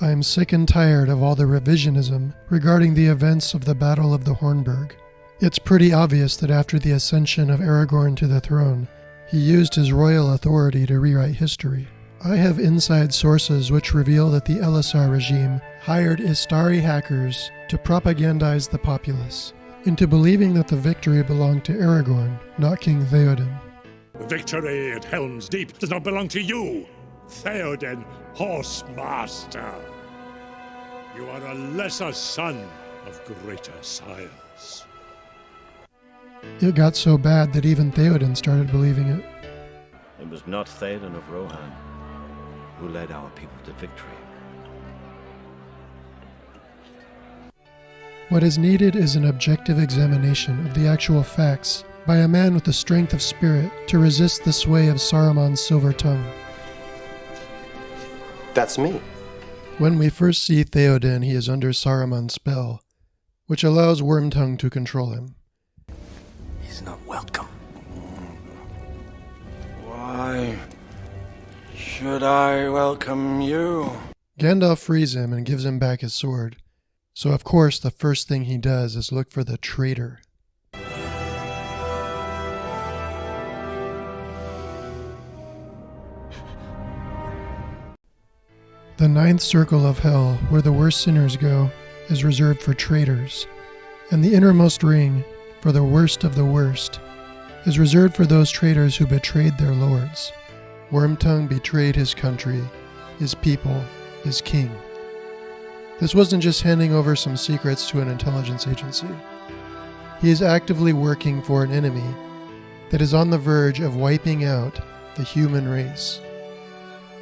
I am sick and tired of all the revisionism regarding the events of the Battle of the Hornburg. It's pretty obvious that after the ascension of Aragorn to the throne, he used his royal authority to rewrite history. I have inside sources which reveal that the Elisar regime hired Istari hackers to propagandize the populace into believing that the victory belonged to Aragorn, not King Theoden. The victory at Helm's Deep does not belong to you, Theoden, Horse Master. You are a lesser son of greater sires. It got so bad that even Theoden started believing it. It was not Theoden of Rohan who led our people to victory. What is needed is an objective examination of the actual facts by a man with the strength of spirit to resist the sway of Saruman's silver tongue. That's me. When we first see Theoden, he is under Saruman's spell, which allows Wormtongue to control him. He's not welcome. Why should I welcome you? Gandalf frees him and gives him back his sword. So of course the first thing he does is look for the traitor. The ninth circle of hell, where the worst sinners go, is reserved for traitors, and the innermost ring, for the worst of the worst, is reserved for those traitors who betrayed their lords. Wormtongue betrayed his country, his people, his king. This wasn't just handing over some secrets to an intelligence agency. He is actively working for an enemy that is on the verge of wiping out the human race.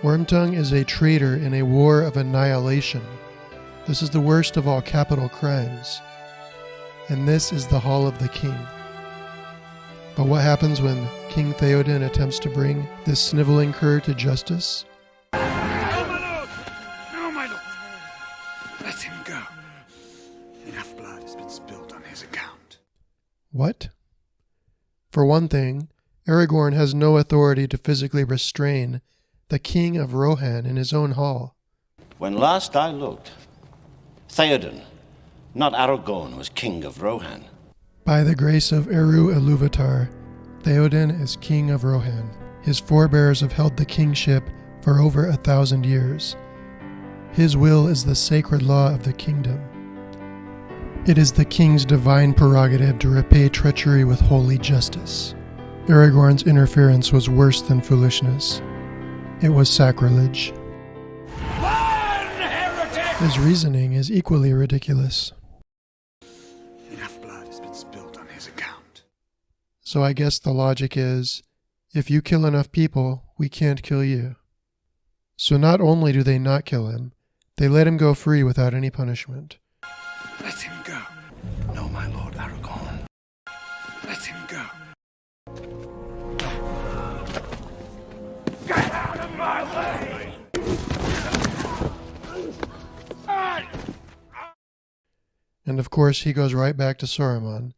Wormtongue is a traitor in a war of annihilation. This is the worst of all capital crimes. And this is the Hall of the King. But what happens when King Theoden attempts to bring this sniveling cur to justice? No, my lord! No, my lord! Let him go. Enough blood has been spilled on his account. What? For one thing, Aragorn has no authority to physically restrain the King of Rohan in his own hall. When last I looked, Theoden, not Aragorn, was king of Rohan. By the grace of Eru Ilúvatar, Theoden is king of Rohan. His forebears have held the kingship for over 1,000 years. His will is the sacred law of the kingdom. It is the king's divine prerogative to repay treachery with holy justice. Aragorn's interference was worse than foolishness. It was sacrilege. His reasoning is equally ridiculous. Enough blood has been spilled on his account. So I guess the logic is, if you kill enough people, we can't kill you. So not only do they not kill him, they let him go free without any punishment. Let him go. No, my lord Aragorn. Let him go. And of course he goes right back to Saruman,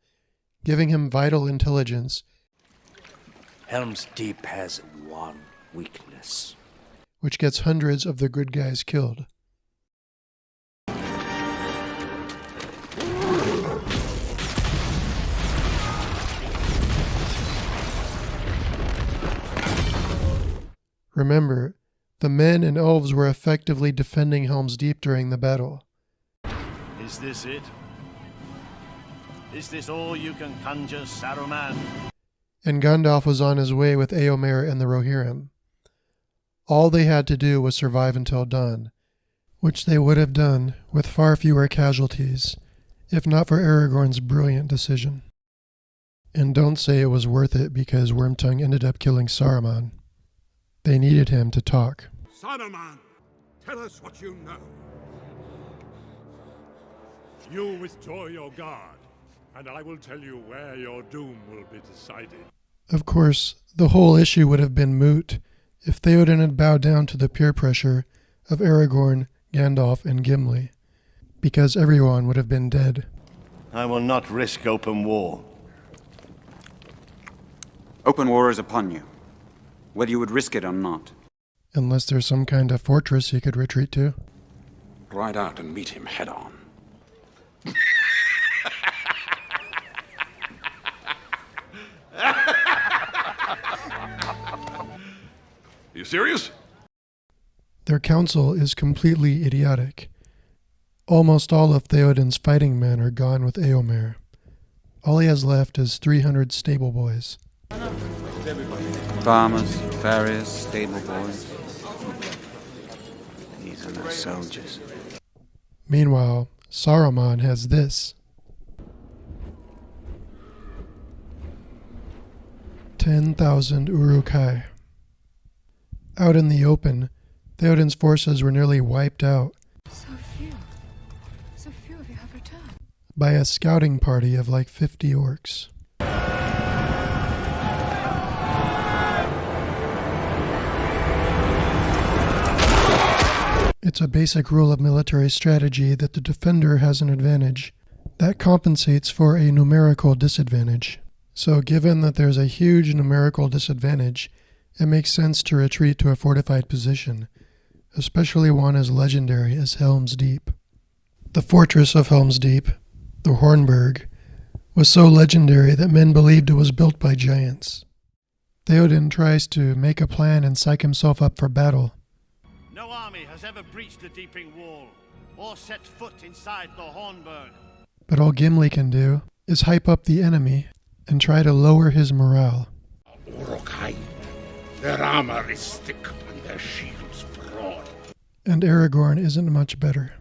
giving him vital intelligence, Helm's Deep has one weakness. which gets hundreds of the good guys killed. Remember, the men and elves were effectively defending Helm's Deep during the battle. Is this it? Is this all you can conjure, Saruman? And Gandalf was on his way with Éomer and the Rohirrim. All they had to do was survive until dawn, which they would have done with far fewer casualties, if not for Aragorn's brilliant decision. And don't say it was worth it because Wormtongue ended up killing Saruman. They needed him to talk. Saruman, tell us what you know. You withdraw your guard, and I will tell you where your doom will be decided. Of course, the whole issue would have been moot if Theoden had bowed down to the peer pressure of Aragorn, Gandalf, and Gimli, because everyone would have been dead. I will not risk open war. Open war is upon you, whether you would risk it or not. Unless there's some kind of fortress he could retreat to. Ride out and meet him head on. You serious? Their council is completely idiotic. Almost all of Theoden's fighting men are gone with Eomer. All he has left is 300 stable boys. Farmers, farriers, stable boys. These are no soldiers. Meanwhile, Saruman has this. 10,000 Uruk-hai. Out in the open, Theoden's forces were nearly wiped out So few of you have returned. by a scouting party of like 50 orcs. It's a basic rule of military strategy that the defender has an advantage. That compensates for a numerical disadvantage. So given that there's a huge numerical disadvantage, it makes sense to retreat to a fortified position, especially one as legendary as Helm's Deep. The fortress of Helm's Deep, the Hornburg, was so legendary that men believed it was built by giants. Theoden tries to make a plan and psych himself up for battle. No army has ever breached the Deeping Wall, or set foot inside the Hornburg. But all Gimli can do is hype up the enemy and try to lower his morale. Uruk-hai. Their armor is thick and their shields broad. And Aragorn isn't much better.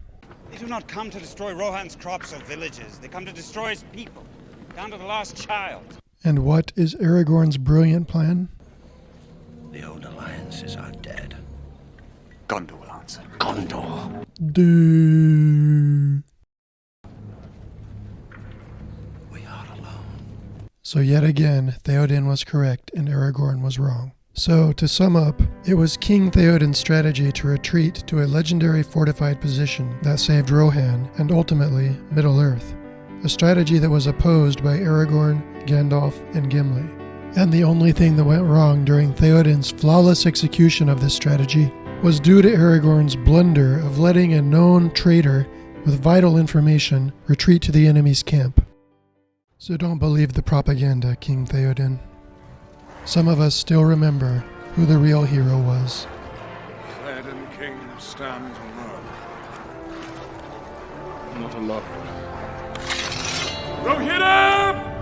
They do not come to destroy Rohan's crops or villages. They come to destroy his people, down to the last child. And what is Aragorn's brilliant plan? The old alliances are dead. Gondor will answer. Gondor. We are alone. So yet again, Theoden was correct and Aragorn was wrong. So, to sum up, it was King Theoden's strategy to retreat to a legendary fortified position that saved Rohan and ultimately Middle-earth, a strategy that was opposed by Aragorn, Gandalf, and Gimli. And the only thing that went wrong during Theoden's flawless execution of this strategy was due to Aragorn's blunder of letting a known traitor with vital information retreat to the enemy's camp. So don't believe the propaganda, King Theoden. Some of us still remember who the real hero was. Theoden King stands alone. Not alone. Go hit him!